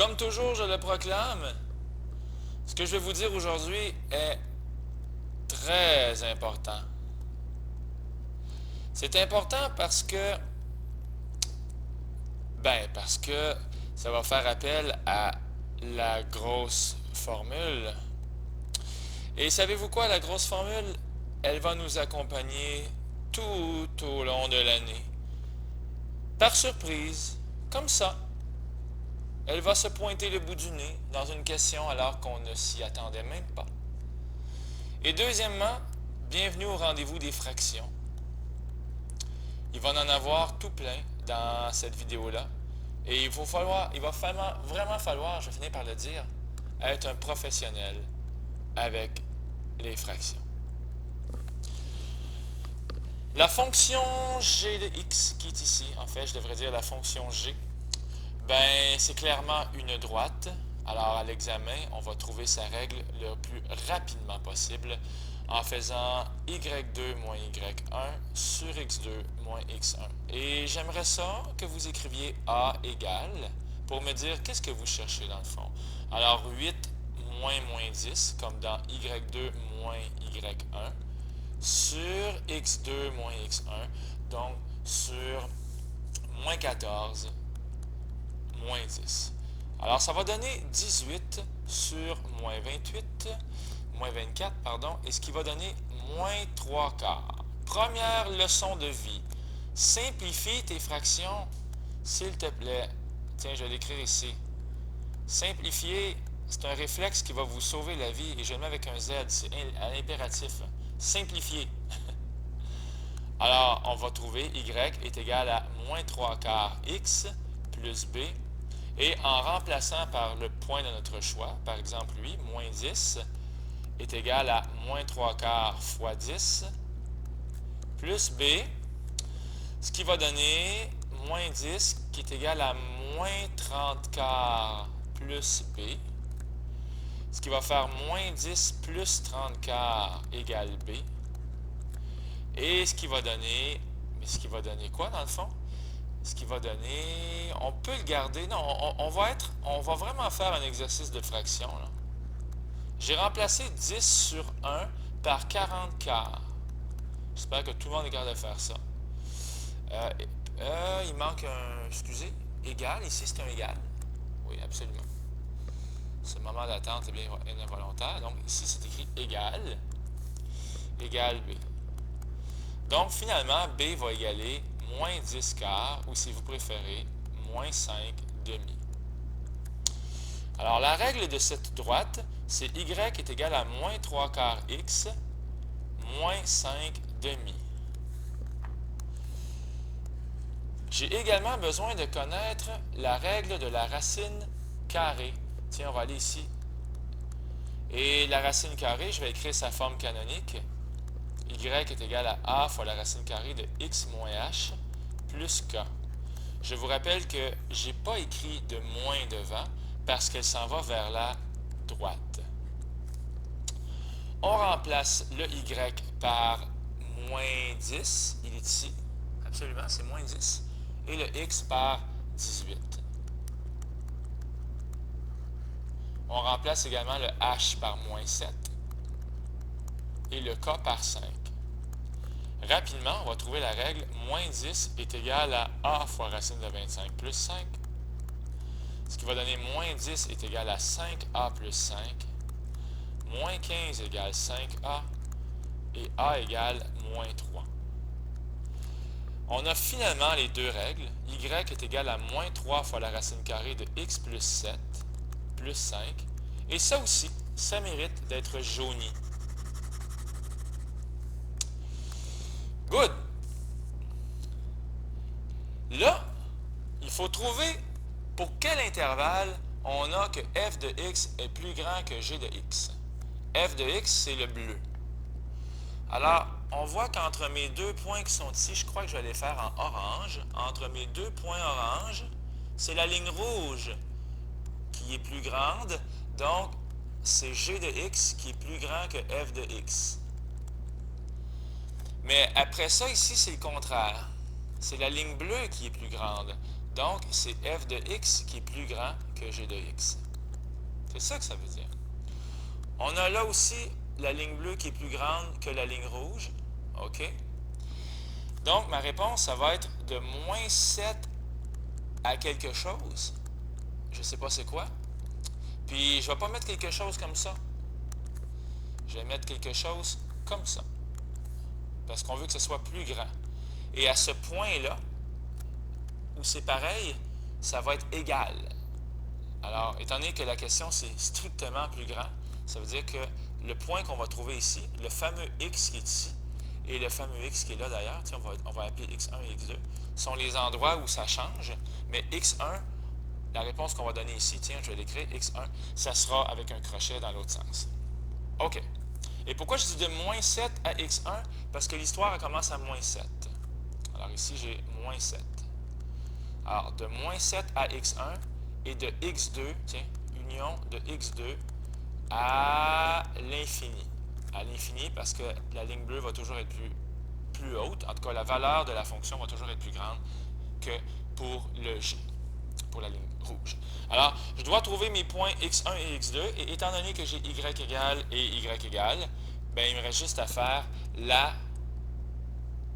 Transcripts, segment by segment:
Comme toujours, je le proclame, ce que je vais vous dire aujourd'hui est très important. C'est important parce que ça va faire appel à la grosse formule. Et savez-vous quoi, la grosse formule, elle va nous accompagner tout au long de l'année. Par surprise, comme ça. Elle va se pointer le bout du nez dans une question alors qu'on ne s'y attendait même pas. Et deuxièmement, bienvenue au rendez-vous des fractions. Il va en avoir tout plein dans cette vidéo-là. Et il va vraiment falloir, je finis par le dire, être un professionnel avec les fractions. La fonction g de x qui est ici, en fait, je devrais dire la fonction g, ben, c'est clairement une droite. Alors, à l'examen, on va trouver sa règle le plus rapidement possible en faisant y2 moins y1 sur x2 moins x1. Et j'aimerais ça que vous écriviez a égale pour me dire qu'est-ce que vous cherchez dans le fond. Alors, 8 moins 10, comme dans y2 moins y1, sur x2 moins x1, donc sur moins 14 moins 10. Alors, ça va donner 18 sur moins 28, moins 24, pardon, et ce qui va donner moins 3 quarts. Première leçon de vie. Simplifie tes fractions, s'il te plaît. Tiens, je vais l'écrire ici. Simplifier, c'est un réflexe qui va vous sauver la vie, et je le mets avec un Z, c'est à l'impératif. Simplifier. Alors, on va trouver y est égal à moins 3 quarts x plus b. Et en remplaçant par le point de notre choix, par exemple lui, moins 10, est égal à moins 3 quarts fois 10, plus b, ce qui va donner moins 10, qui est égal à moins 30 quarts plus b, ce qui va faire moins 10 plus 30 quarts égale b, et ce qui va donner quoi dans le fond? Ce qui va donner, on peut le garder, non, on va vraiment faire un exercice de fraction, là. J'ai remplacé 10 sur 1 par 40 quarts. J'espère que tout le monde est capable de faire ça. Il manque un, excusez, égal, ici c'est un égal. Oui, absolument. Ce moment d'attente est bien involontaire, donc ici c'est écrit égal B. Donc, finalement, B va égaler moins 10 quarts, ou si vous préférez, moins 5 demi. Alors, la règle de cette droite, c'est y est égal à moins 3 quarts x, moins 5 demi. J'ai également besoin de connaître la règle de la racine carrée. Tiens, on va aller ici. Et la racine carrée, je vais écrire sa forme canonique. Y est égal à a fois la racine carrée de x moins h plus k. Je vous rappelle que je n'ai pas écrit de moins devant parce qu'elle s'en va vers la droite. On remplace le y par moins 10, il est ici, absolument, c'est moins 10, et le x par 18. On remplace également le h par moins 7 et le k par 5. Rapidement, on va trouver la règle moins 10 est égal à a fois racine de 25 plus 5, ce qui va donner moins 10 est égal à 5a plus 5, moins 15 égale 5a, et a égale moins 3. On a finalement les deux règles. Y est égal à moins 3 fois la racine carrée de x plus 7 plus 5, et ça aussi, ça mérite d'être jauni. Good! Là, il faut trouver pour quel intervalle on a que f de x est plus grand que g de x. F de x, c'est le bleu. Alors, on voit qu'entre mes deux points qui sont ici, je crois que je vais les faire en orange. Entre mes deux points orange, c'est la ligne rouge qui est plus grande. Donc, c'est g de x qui est plus grand que f de x. Mais après ça, ici, c'est le contraire. c'est la ligne bleue qui est plus grande. Donc, c'est f de x qui est plus grand que g de x. C'est ça que ça veut dire. On a là aussi la ligne bleue qui est plus grande que la ligne rouge. OK? Donc, ma réponse, ça va être de moins 7 à quelque chose. Je ne sais pas c'est quoi. Puis, je ne vais pas mettre quelque chose comme ça. Je vais mettre quelque chose comme ça. Parce qu'on veut que ce soit plus grand. Et à ce point-là, où c'est pareil, ça va être égal. Alors, étant donné que la question, c'est strictement plus grand, ça veut dire que le point qu'on va trouver ici, le fameux x qui est ici, et le fameux x qui est là d'ailleurs, on va appeler x1 et x2, sont les endroits où ça change, mais x1, la réponse qu'on va donner ici, tiens, je vais l'écrire, x1, ça sera avec un crochet dans l'autre sens. OK. Et pourquoi je dis de moins 7 à x1? Parce que l'histoire commence à moins 7. Alors ici, j'ai moins 7. Alors, de moins 7 à x1 et de x2, tiens, union de x2 à l'infini. À l'infini parce que la ligne bleue va toujours être plus haute. En tout cas, la valeur de la fonction va toujours être plus grande que pour le g, pour la ligne rouge. Alors, je dois trouver mes points x1 et x2. Et étant donné que j'ai y égale et y égale, bien, il me reste juste à faire la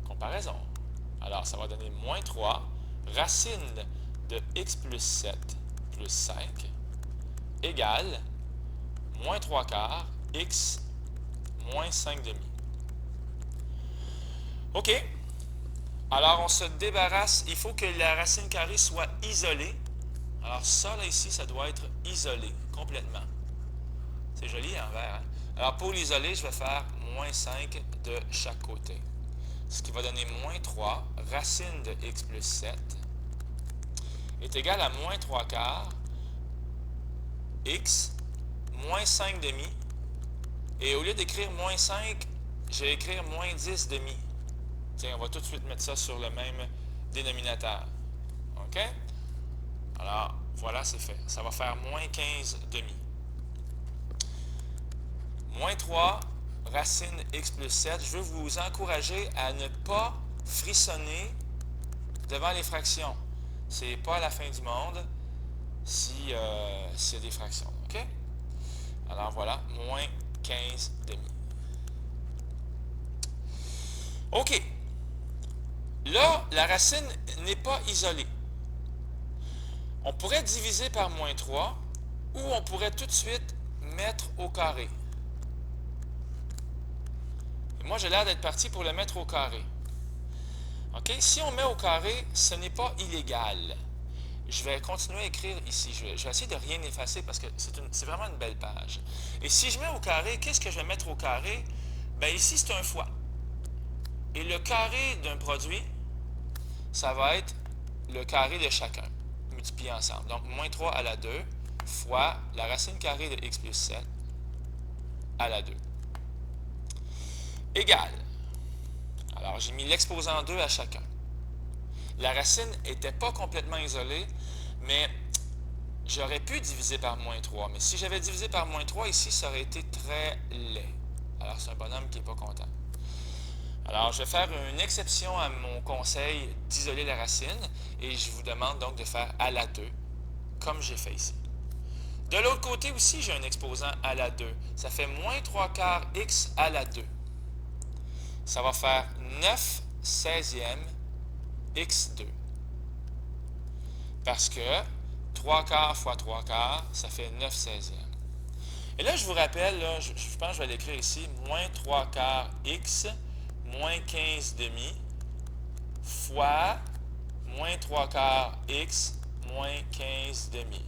comparaison. Alors, ça va donner moins 3, racine de x plus 7 plus 5 égale moins 3 quarts x moins 5 demi. OK. Alors, on se débarrasse. Il faut que la racine carrée soit isolée. Alors, ça, là, ici, ça doit être isolé complètement. C'est joli en vert, hein? Alors, pour l'isoler, je vais faire moins 5 de chaque côté. Ce qui va donner moins 3, racine de x plus 7, est égal à moins 3 quarts x moins 5 demi. Et au lieu d'écrire moins 5, je vais écrire moins 10 demi. Tiens, on va tout de suite mettre ça sur le même dénominateur. OK? Alors, voilà, c'est fait. Ça va faire moins 15 demi. Moins 3, racine x plus 7. Je veux vous encourager à ne pas frissonner devant les fractions. C'est pas la fin du monde s'il y a des fractions. OK? Alors voilà, moins 15 demi. OK. Là, la racine n'est pas isolée. On pourrait diviser par moins 3 ou on pourrait tout de suite mettre au carré. Et moi, j'ai l'air d'être parti pour le mettre au carré. OK? Si on met au carré, ce n'est pas illégal. Je vais continuer à écrire ici. Je vais essayer de rien effacer parce que c'est vraiment une belle page. Et si je mets au carré, qu'est-ce que je vais mettre au carré? Bien, ici, c'est un fois. Et le carré d'un produit, ça va être le carré de chacun, multiplié ensemble. Donc, moins 3 à la 2 fois la racine carrée de x plus 7 à la 2. Égale. Alors, j'ai mis l'exposant 2 à chacun. La racine n'était pas complètement isolée, mais j'aurais pu diviser par moins 3. Mais si j'avais divisé par moins 3, ici, ça aurait été très laid. Alors, c'est un bonhomme qui n'est pas content. Alors, je vais faire une exception à mon conseil d'isoler la racine et je vous demande donc de faire à la 2, comme j'ai fait ici. De l'autre côté aussi, j'ai un exposant à la 2. Ça fait moins 3 quarts x à la 2. Ça va faire 9 16e x2. Parce que 3 quarts fois 3 quarts, ça fait 9 16e. Et là, je vous rappelle, là, je pense que je vais l'écrire ici, moins 3 quarts x moins 15 demi fois moins 3 quarts x moins 15 demi.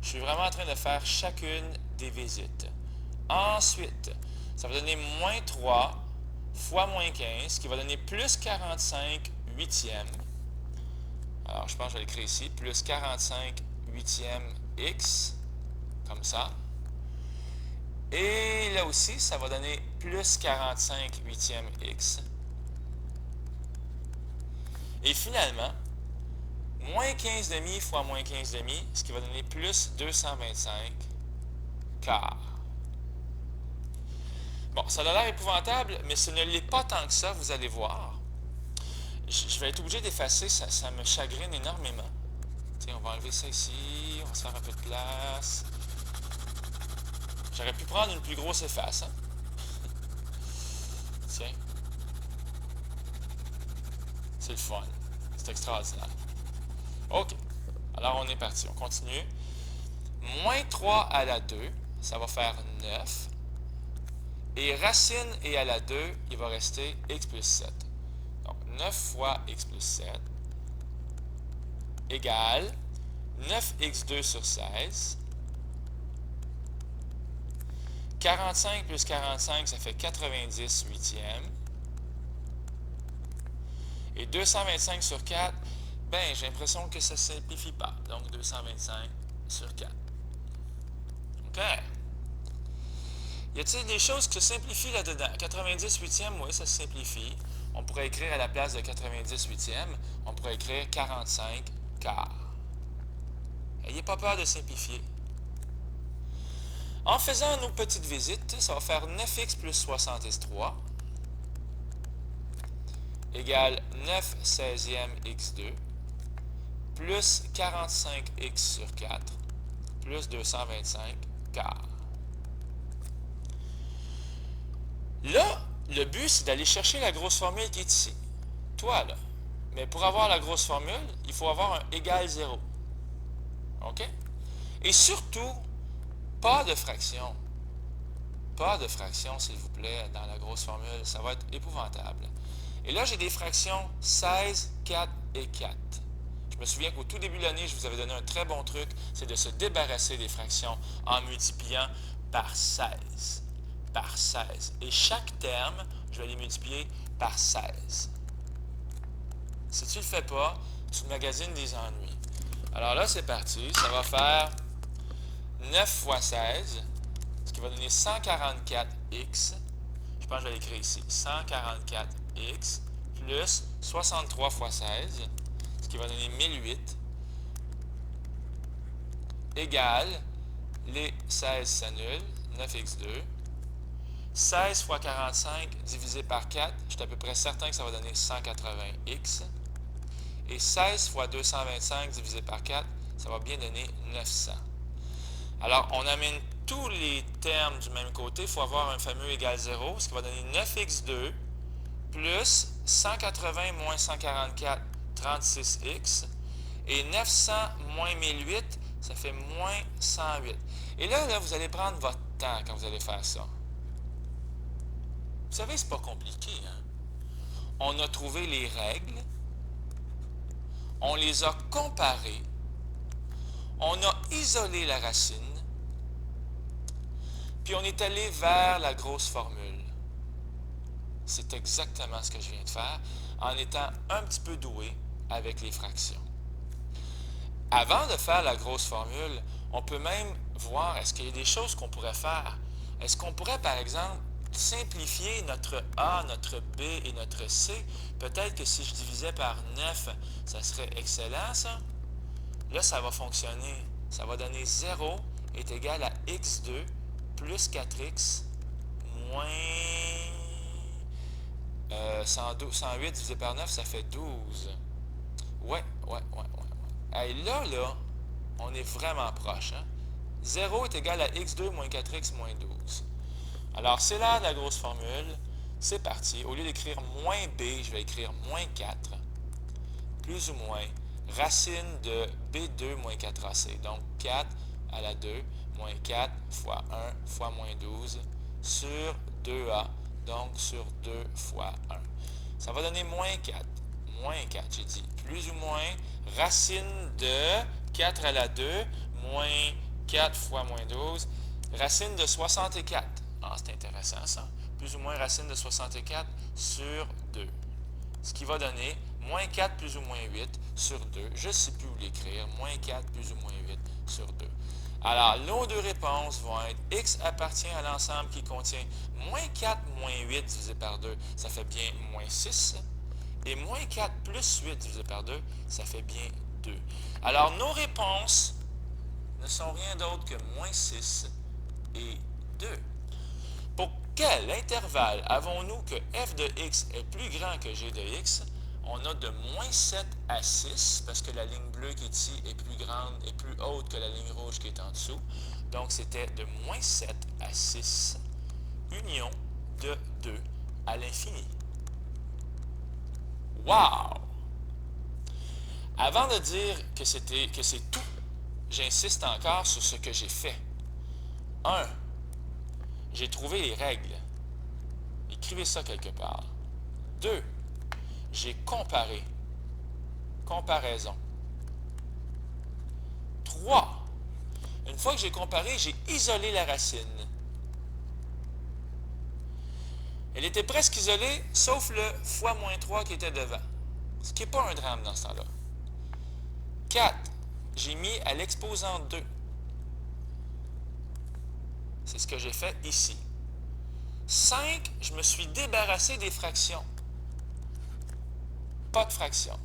Je suis vraiment en train de faire chacune des visites. Ensuite, ça va donner moins 3 fois moins 15, qui va donner plus 45 huitièmes. Alors, je pense que je vais l'écrire ici, plus 45 huitièmes x, comme ça. Et là aussi, ça va donner plus 45 huitièmes x. Et finalement, moins 15 demi fois moins 15 demi, ce qui va donner plus 225 quarts. Bon, ça a l'air épouvantable, mais ce ne l'est pas tant que ça, vous allez voir. je vais être obligé d'effacer, ça me chagrine énormément. Tiens, on va enlever ça ici, on va se faire un peu de place. J'aurais pu prendre une plus grosse efface, hein? Tiens. C'est le fun. C'est extraordinaire. OK. Alors, on est parti. On continue. Moins 3 à la 2, ça va faire 9. Et racine et à la 2, il va rester x plus 7. Donc, 9 fois x plus 7 égale 9x2 sur 16. 45 plus 45, ça fait 90 huitièmes. Et 225 sur 4, ben, j'ai l'impression que ça ne simplifie pas. Donc, 225 sur 4. OK. Y a-t-il des choses qui se simplifient là-dedans? 90 huitièmes, oui, ça se simplifie. On pourrait écrire à la place de 90 huitièmes, on pourrait écrire 45 quarts. N'ayez pas peur de simplifier. En faisant nos petites visites, ça va faire 9x plus 63 égale 9 16e x2 plus 45x sur 4 plus 225 quarts. Là, le but, c'est d'aller chercher la grosse formule qui est ici. Toi, là. Mais pour avoir la grosse formule, il faut avoir un égal 0. OK? Et surtout, pas de fraction. Pas de fraction, s'il vous plaît, dans la grosse formule. Ça va être épouvantable. Et là, j'ai des fractions 16, 4 et 4. Je me souviens qu'au tout début de l'année, je vous avais donné un très bon truc, c'est de se débarrasser des fractions en multipliant par 16. Par 16. Et chaque terme, je vais les multiplier par 16. Si tu ne le fais pas, tu te magasines des ennuis. Alors là, c'est parti. Ça va faire 9 fois 16, ce qui va donner 144x. Je pense que je vais l'écrire ici. 144x plus 63 fois 16, ce qui va donner 1008, égale, les 16 s'annulent, 9x2. 16 fois 45 divisé par 4, je suis à peu près certain que ça va donner 180x. Et 16 fois 225 divisé par 4, ça va bien donner 900. Alors, on amène tous les termes du même côté. Il faut avoir un fameux égal 0, ce qui va donner 9x2 plus 180 moins 144, 36x. Et 900 moins 1008, ça fait moins 108. Et là, vous allez prendre votre temps quand vous allez faire ça. Vous savez, c'est pas compliqué, hein? On a trouvé les règles, on les a comparées, on a isolé la racine, puis on est allé vers la grosse formule. C'est exactement ce que je viens de faire en étant un petit peu doué avec les fractions. Avant de faire la grosse formule, on peut même voir, est-ce qu'il y a des choses qu'on pourrait faire? Est-ce qu'on pourrait, par exemple, simplifier notre A, notre B et notre C? Peut-être que si je divisais par 9, ça serait excellent, ça. Là, ça va fonctionner. Ça va donner 0 est égal à x2 plus 4x moins 108 divisé par 9, ça fait 12. Ouais. Et là, on est vraiment proche. Hein? 0 est égal à x2 moins 4x moins 12. Alors, c'est l'heure de la grosse formule. C'est parti. Au lieu d'écrire moins b, je vais écrire moins 4, plus ou moins, racine de b2 moins 4ac. Donc, 4 à la 2, moins 4 fois 1 fois moins 12 sur 2a, donc sur 2 fois 1. Ça va donner moins 4. Moins 4, j'ai dit. Plus ou moins, racine de 4 à la 2, moins 4 fois moins 12, racine de 64. Ah, c'est intéressant ça. Plus ou moins racine de 64 sur 2. Ce qui va donner moins 4 plus ou moins 8 sur 2. Je ne sais plus où l'écrire. Moins 4 plus ou moins 8 sur 2. Alors, nos deux réponses vont être x appartient à l'ensemble qui contient moins 4 moins 8 divisé par 2, ça fait bien moins 6. Et moins 4 plus 8 divisé par 2, ça fait bien 2. Alors, nos réponses ne sont rien d'autre que moins 6 et 2. Pour quel intervalle avons-nous que f de x est plus grand que g de x? On a de moins 7 à 6, parce que la ligne bleue qui est ici est plus grande et plus haute que la ligne rouge qui est en dessous. Donc, c'était de moins 7 à 6, union de 2 à l'infini. Wow! Avant de dire que c'est tout, j'insiste encore sur ce que j'ai fait. 1. J'ai trouvé les règles. Écrivez ça quelque part. 2. J'ai comparé. Comparaison. 3. Une fois que j'ai comparé, j'ai isolé la racine. Elle était presque isolée, sauf le fois moins 3 qui était devant. Ce qui n'est pas un drame dans ce temps-là. 4. J'ai mis à l'exposant 2. C'est ce que j'ai fait ici. 5. Je me suis débarrassé des fractions. Pas de fractions.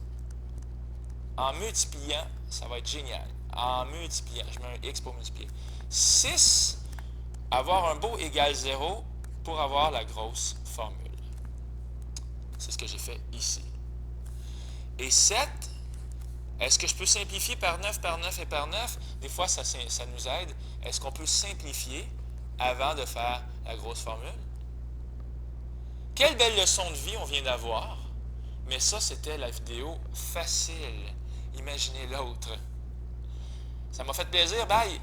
En multipliant, ça va être génial. En multipliant, je mets un X pour multiplier. 6. Avoir un beau égal 0 pour avoir la grosse formule. C'est ce que j'ai fait ici. Et 7. Est-ce que je peux simplifier par 9, par 9 et par 9? Des fois, ça nous aide. Est-ce qu'on peut simplifier avant de faire la grosse formule? Quelle belle leçon de vie on vient d'avoir. Mais ça, c'était la vidéo facile. Imaginez l'autre. Ça m'a fait plaisir. Bye!